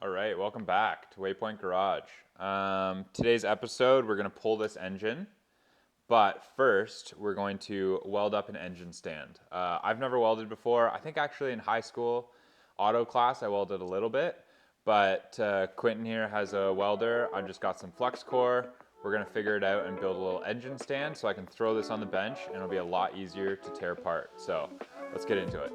All right, welcome back to Waypoint Garage. Today's episode, we're going to pull this engine, but first we're going to weld up an engine stand. I've never welded before. I think actually in high school, auto class, I welded a little bit, but Quentin here has a welder. I've just got some flux core. We're going to figure it out and build a little engine stand so I can throw this on the bench and it'll be a lot easier to tear apart. So let's get into it.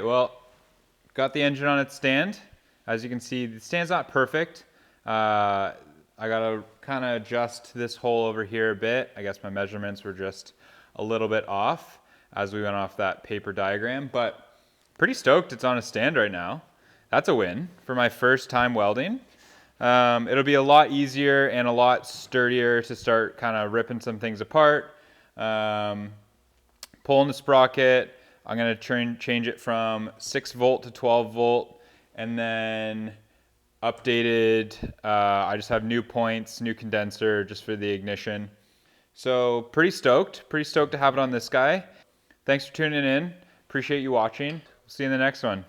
Well, got the engine on its stand. As you can see, the stand's not perfect. I gotta kind of adjust this hole over here a bit. I guess my measurements were just a little bit off as we went off that paper diagram, but pretty stoked it's on a stand right now. That's a win for my first time welding. It'll be a lot easier and a lot sturdier to start kind of ripping some things apart. Pulling the sprocket. I'm going to change it from 6 volt to 12 volt, and then updated, I just have new points, new condenser just for the ignition. So pretty stoked to have it on this guy. Thanks for tuning in. Appreciate you watching. See you in the next one.